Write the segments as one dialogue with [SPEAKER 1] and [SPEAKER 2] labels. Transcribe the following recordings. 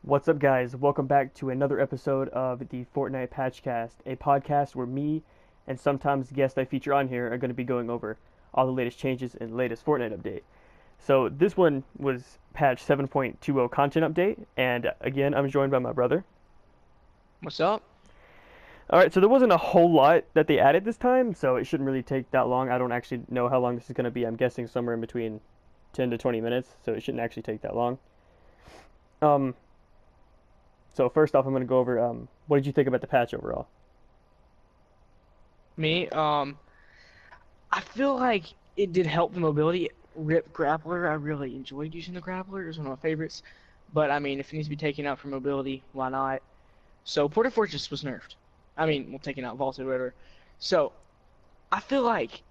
[SPEAKER 1] What's up, guys? Welcome back to another episode of the Fortnite PatchCast, a podcast where me and sometimes guests I feature on here are going to be going over all the latest changes and latest Fortnite update. So this one was patch 7.20 content update, and again, I'm joined by my brother.
[SPEAKER 2] What's up?
[SPEAKER 1] All right, so there wasn't a whole lot that they added this time, so it shouldn't really take that long. I don't actually know how long this is going to be. I'm guessing somewhere in between 10 to 20 minutes, so it shouldn't actually take that long. Um, So first off, I'm going to go over what did you think about the patch overall?
[SPEAKER 2] Me? I feel like it did help the mobility. Rip Grappler, I really enjoyed using the Grappler. It was one of my favorites. But, I mean, if it needs to be taken out for mobility, why not? So, Port of Fortress was nerfed. I mean, well, taken out, vaulted, whatever. So, I feel like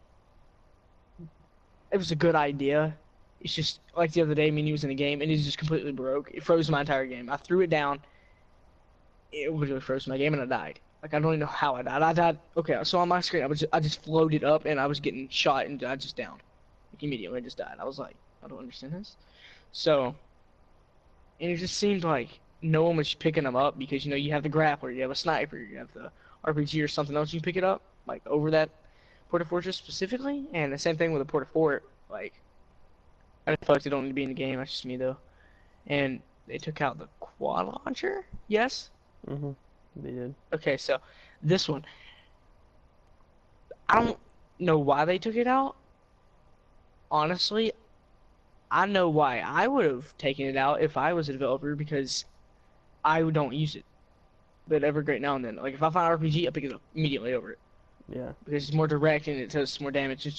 [SPEAKER 2] it was a good idea. It's just, like the other day, me and you was in a game, and it just completely broke. It froze my entire game. I threw it down. It literally froze my game and I died. Like I don't even know how I died. I died. Okay, so on my screen I just floated up and I was getting shot and I just downed. Like immediately I just died. I was like, I don't understand this. So, and it just seemed like no one was picking them up because you have the grappler, you have a sniper, you have the RPG or something else you can pick it up like over that Port Fortress specifically, and the same thing with the Port Fort. Like I just felt like they don't need to be in the game. That's just me though. And they took out the quad launcher. Yes.
[SPEAKER 1] Mm-hmm. They did.
[SPEAKER 2] Okay, so this one, I don't know why they took it out. Honestly, I know why I would have taken it out if I was a developer because I don't use it. But every great now and then, like if I find an RPG, I pick it up immediately over it
[SPEAKER 1] Yeah.
[SPEAKER 2] because it's more direct and it does more damage. It's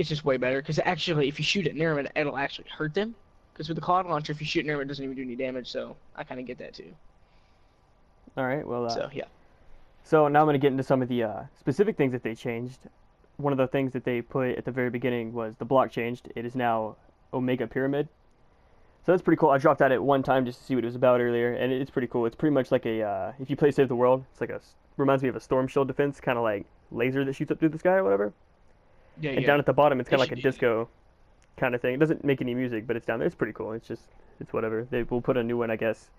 [SPEAKER 2] just way better because actually, if you shoot it near them, it'll actually hurt them. Because with the cloud launcher, if you shoot near them, it doesn't even do any damage. So I kind of get that too.
[SPEAKER 1] All right. Well,
[SPEAKER 2] So yeah.
[SPEAKER 1] so now I'm going to get into some of the specific things that they changed. One of the things that they put at the very beginning was the block changed. It is now Omega Pyramid. So that's pretty cool. I dropped that at one time just to see what it was about earlier, and it's pretty cool. It's pretty much like a if you play Save the World, it's like reminds me of a storm shield defense, kind of like laser that shoots up through the sky or whatever.
[SPEAKER 2] Yeah,
[SPEAKER 1] And
[SPEAKER 2] yeah.
[SPEAKER 1] down at the bottom, it's kind
[SPEAKER 2] It
[SPEAKER 1] of like
[SPEAKER 2] should
[SPEAKER 1] a
[SPEAKER 2] be.
[SPEAKER 1] disco kind of thing. It doesn't make any music, but it's down there. It's pretty cool. It's whatever. They will put a new one, I guess,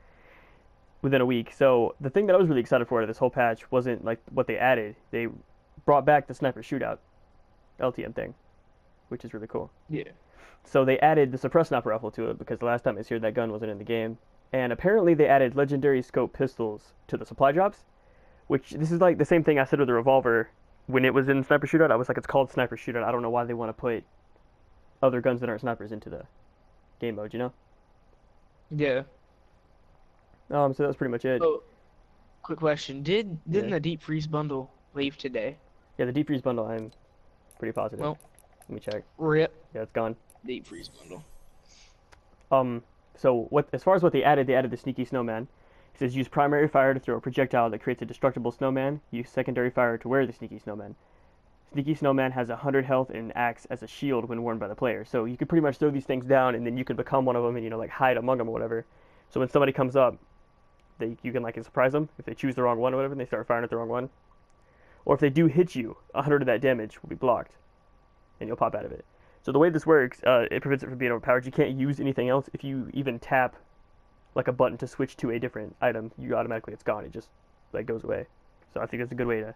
[SPEAKER 1] within a week. So the thing that I was really excited for out of this whole patch wasn't like what they added. They brought back the sniper shootout LTM thing, which is really cool.
[SPEAKER 2] Yeah.
[SPEAKER 1] So they added the suppressed sniper rifle to it because the last time I was here, that gun wasn't in the game. And apparently they added legendary scope pistols to the supply drops, which this is like the same thing I said with the revolver when it was in sniper shootout. I was like, it's called sniper shootout. I don't know why they want to put other guns that aren't snipers into the game mode, you know?
[SPEAKER 2] Yeah.
[SPEAKER 1] So that's pretty much it.
[SPEAKER 2] Oh, quick question. Didn't
[SPEAKER 1] Yeah.
[SPEAKER 2] the deep freeze bundle leave today?
[SPEAKER 1] Yeah, the deep freeze bundle, I'm pretty positive.
[SPEAKER 2] Well,
[SPEAKER 1] Let me check.
[SPEAKER 2] rip
[SPEAKER 1] Yeah, it's gone.
[SPEAKER 2] deep freeze bundle.
[SPEAKER 1] Um, so as far as what they added the sneaky snowman. It says use primary fire to throw a projectile that creates a destructible snowman. Use secondary fire to wear the sneaky snowman. Sneaky snowman has 100 health and acts as a shield when worn by the player. So you can pretty much throw these things down, and then you can become one of them, and like hide among them or whatever. So when somebody comes up, you can like surprise them if they choose the wrong one or whatever, and they start firing at the wrong one. Or if they do hit you, 100 of that damage will be blocked, and you'll pop out of it. So the way this works, it prevents it from being overpowered. You can't use anything else. If you even tap like a button to switch to a different item, it's gone. It just like goes away. So I think that's a good way to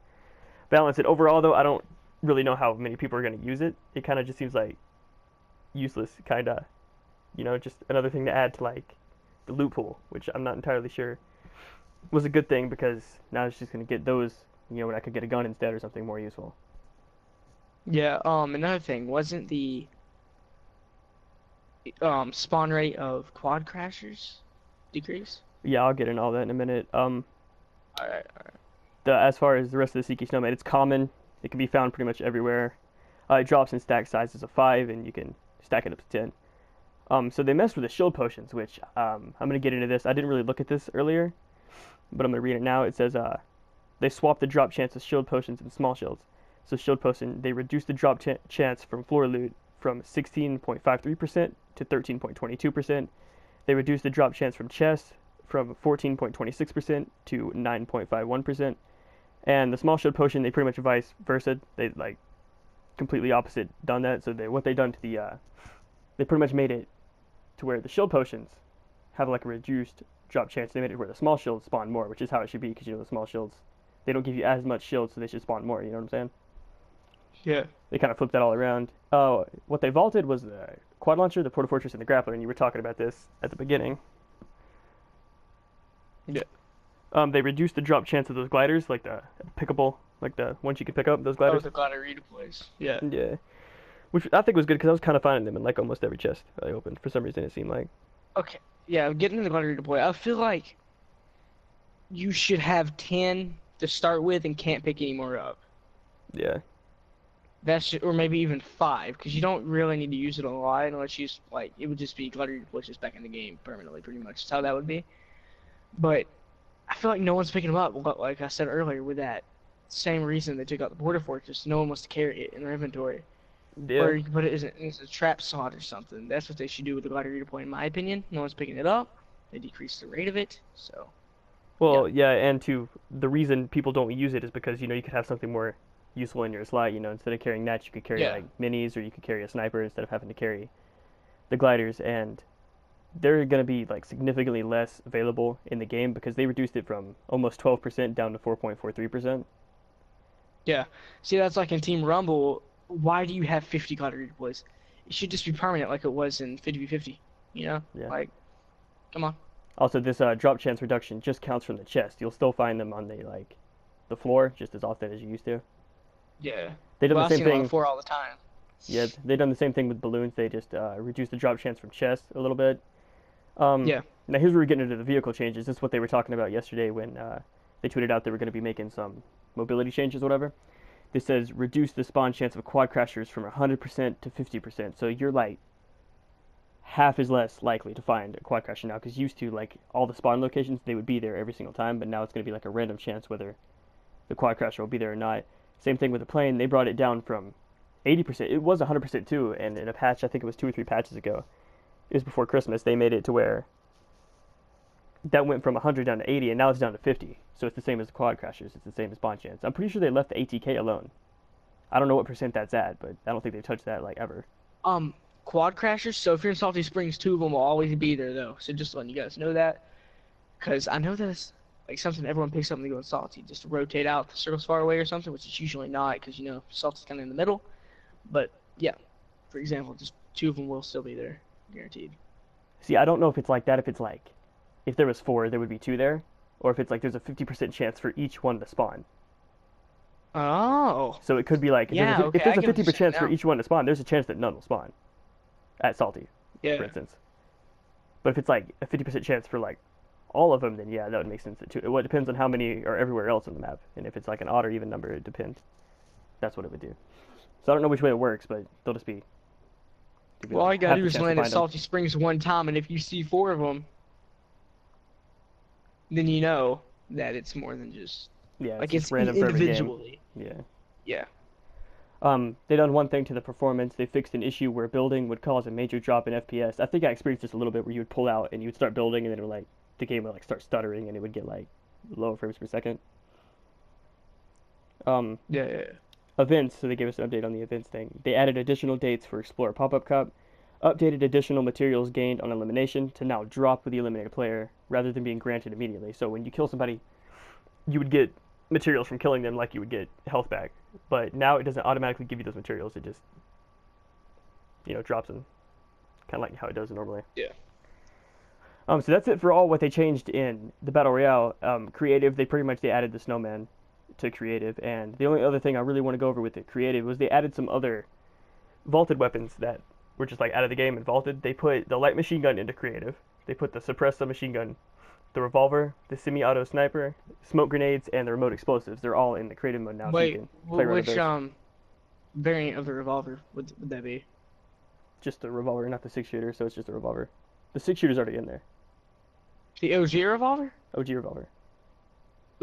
[SPEAKER 1] balance it. Overall, though, I don't really know how many people are going to use it. It kind of just seems like useless, kind of, just another thing to add to like the loot pool, which I'm not entirely sure was a good thing because now it's just going to get those, when I could get a gun instead or something more useful.
[SPEAKER 2] Yeah. Another thing, wasn't the spawn rate of quad crashers decrease?
[SPEAKER 1] Yeah, I'll get into all that in a minute.
[SPEAKER 2] All right. All right.
[SPEAKER 1] As far as the rest of the Sneaky Snowman, it's common. It can be found pretty much everywhere. It drops in stack sizes of 5, and you can stack it up to 10. So they messed with the shield potions, which I'm going to get into this. I didn't really look at this earlier, but I'm going to read it now. It says they swapped the drop chance of shield potions and small shields. So shield potion, they reduced the drop chance from floor loot from 16.53% to 13.22%. They reduced the drop chance from chests from 14.26% to 9.51%. And the small shield potion, they pretty much vice versa. They like completely opposite done that. So what they done to they pretty much made it to where the shield potions have like a reduced drop chance. They made it where the small shields spawn more, which is how it should be because the small shields they don't give you as much shield, so they should spawn more. You know what I'm saying?
[SPEAKER 2] Yeah.
[SPEAKER 1] They kind of flipped that all around. What they vaulted was the quad launcher, the porta fortress, and the grappler. And you were talking about this at the beginning.
[SPEAKER 2] Yeah.
[SPEAKER 1] They reduced the drop chance of those gliders, like the pickable, like the ones you could pick up. Those
[SPEAKER 2] Oh,
[SPEAKER 1] gliders.
[SPEAKER 2] the glider redeploys. Yeah.
[SPEAKER 1] Yeah. Which I think was good because I was kind of finding them in like almost every chest I opened. For some reason, it seemed like.
[SPEAKER 2] Okay. Yeah, getting to the glider redeploy. I feel like you should have 10 to start with and can't pick any more up.
[SPEAKER 1] Yeah.
[SPEAKER 2] Or maybe even 5, because you don't really need to use it a lot unless you like it would just be glider redeploys just back in the game permanently, pretty much. That's how that would be. But I feel like no one's picking them up. Like I said earlier, with that same reason they took out the border fortress, no one wants to carry it in their inventory.
[SPEAKER 1] Yeah.
[SPEAKER 2] Or you can put it as a trap slot or something. That's what they should do with the glider redeploy, in my opinion. No one's picking it up. They decrease the rate of it. So.
[SPEAKER 1] Well, yeah, and the reason people don't use it is because you could have something more useful in your slot. Instead of carrying that, you could carry like minis, or you could carry a sniper instead of having to carry the gliders, and they're going to be like significantly less available in the game because they reduced it from almost 12% down to 4.43%.
[SPEAKER 2] Yeah. See, that's like in Team Rumble. Why do you have 50 glider redeploys? It should just be permanent like it was in 50v50.
[SPEAKER 1] Yeah.
[SPEAKER 2] Like, come on.
[SPEAKER 1] Also, this drop chance reduction just counts from the chest. You'll still find them on the floor just as often as you used to.
[SPEAKER 2] Yeah.
[SPEAKER 1] They done
[SPEAKER 2] Well,
[SPEAKER 1] the
[SPEAKER 2] I've
[SPEAKER 1] same
[SPEAKER 2] seen it on
[SPEAKER 1] thing.
[SPEAKER 2] the floor all the time.
[SPEAKER 1] Yeah, they done the same thing with balloons. They just reduced the drop chance from chest a little bit.
[SPEAKER 2] Yeah.
[SPEAKER 1] Now here's where we're getting into the vehicle changes. This is what they were talking about yesterday when they tweeted out they were going to be making some mobility changes, whatever. This says reduce the spawn chance of quad crashers from 100% to 50%. So you're like half as less likely to find a quad crasher now, because used to like all the spawn locations they would be there every single time, but now it's going to be like a random chance whether the quad crasher will be there or not. Same thing with the plane. They brought it down from 80%. It was 100% too, and in a patch, I think it was 2 or 3 patches ago, it was before Christmas, they made it to where that went from 100 down to 80, and now it's down to 50. So it's the same as the quad crashers. It's the same as spawn chance. I'm pretty sure they left the ATK alone. I don't know what percent that's at, but I don't think they've touched that like ever.
[SPEAKER 2] Quad crashers. So if you're in Salty Springs, 2 of them will always be there though. So just letting you guys know that, because I know that's like something everyone picks up when they go in Salty, just to rotate out the circles far away or something, which is usually not, because Salty's kind of in the middle. But yeah, for example, just 2 of them will still be there, guaranteed.
[SPEAKER 1] See, I don't know if it's like that. If it's like, if there was 4, there would be 2 there, or if it's like there's a 50% chance for each one to spawn.
[SPEAKER 2] Oh.
[SPEAKER 1] So it could be like,
[SPEAKER 2] Yeah,
[SPEAKER 1] if there's a
[SPEAKER 2] I get what you're
[SPEAKER 1] 50% chance for
[SPEAKER 2] saying now.
[SPEAKER 1] each one to spawn, there's a chance that none will spawn at Salty,
[SPEAKER 2] Yeah.
[SPEAKER 1] for instance. But if it's like a 50% chance for like all of them, then yeah, that would make sense too. It depends on how many are everywhere else on the map, and if it's like an odd or even number, it depends. That's what it would do. So I don't know which way it works, but they'll just be.
[SPEAKER 2] Well, all you gotta
[SPEAKER 1] half
[SPEAKER 2] do
[SPEAKER 1] the
[SPEAKER 2] is
[SPEAKER 1] chance to
[SPEAKER 2] land at
[SPEAKER 1] find 'em.
[SPEAKER 2] Salty Springs one time, and if you see 4 of them, then you know that it's more than just
[SPEAKER 1] Yeah,
[SPEAKER 2] like
[SPEAKER 1] just
[SPEAKER 2] it's
[SPEAKER 1] random for every game.
[SPEAKER 2] individually.
[SPEAKER 1] Yeah.
[SPEAKER 2] Yeah.
[SPEAKER 1] They done one thing to the performance. They fixed an issue where building would cause a major drop in FPS. I think I experienced this a little bit where you would pull out and you would start building, and then it would like the game would like start stuttering and it would get like low frames per second.
[SPEAKER 2] Yeah.
[SPEAKER 1] Events. So they gave us an update on the events thing. They added additional dates for Explorer Pop-Up Cup, updated additional materials gained on elimination to now drop with the eliminated player rather than being granted immediately. So when you kill somebody, you would get materials from killing them like you would get health back. But now it doesn't automatically give you those materials. It just, drops them. Kind of like how it does normally.
[SPEAKER 2] Yeah.
[SPEAKER 1] So that's it for all what they changed in the Battle Royale. Creative, they added the snowman to creative. And the only other thing I really want to go over with the creative was they added some other vaulted weapons that were just like out of the game and vaulted. They put the light machine gun into creative. They put the suppressed submachine gun, the revolver, the semi-auto sniper, smoke grenades, and the remote explosives. They're all in the creative mode now.
[SPEAKER 2] Wait,
[SPEAKER 1] so you can play around with
[SPEAKER 2] which
[SPEAKER 1] those.
[SPEAKER 2] variant of the revolver would that be?
[SPEAKER 1] Just the revolver, not the 6-shooter, so it's just a revolver. The 6-shooter's already in there.
[SPEAKER 2] The OG revolver?
[SPEAKER 1] OG revolver.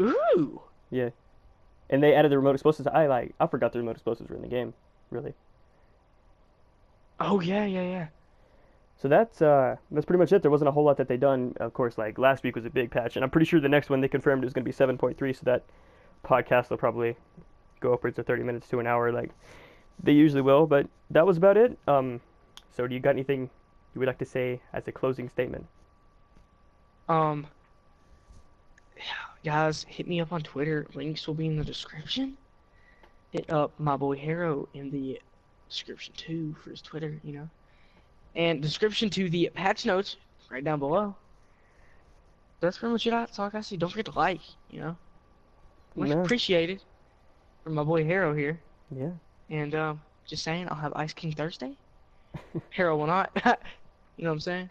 [SPEAKER 2] Ooh.
[SPEAKER 1] Yeah. And they added the remote explosives. I forgot the remote explosives were in the game, really.
[SPEAKER 2] Oh yeah.
[SPEAKER 1] So that's pretty much it. There wasn't a whole lot that they done. Of course, like last week was a big patch, and I'm pretty sure the next one they confirmed is going to be 7.3. So that podcast will probably go upwards of 30 minutes to an hour, like they usually will. But that was about it. So do you got anything you would like to say as a closing statement?
[SPEAKER 2] Um, guys, hit me up on Twitter. Links will be in the description. Hit up my boy Haro in the description too for his Twitter, you know. And description to the patch notes right down below. That's pretty much it. That's all I gotta say. Don't forget to like, you know. Much
[SPEAKER 1] No.
[SPEAKER 2] appreciated from my boy Haro here.
[SPEAKER 1] Yeah.
[SPEAKER 2] And just saying, I'll have Ice King Thursday. Haro will not. You know what I'm saying?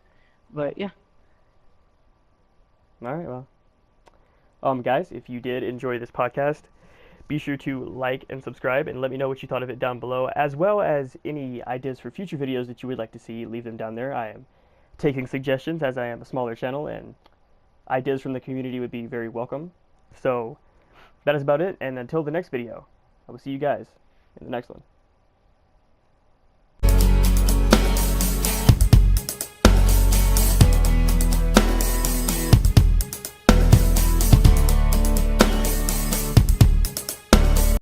[SPEAKER 2] But yeah.
[SPEAKER 1] All right. Well, guys, if you did enjoy this podcast, be sure to like and subscribe, and let me know what you thought of it down below, as well as any ideas for future videos that you would like to see. Leave them down there. I am taking suggestions, as I am a smaller channel, and ideas from the community would be very welcome. So that is about it, and until the next video, I will see you guys in the next one.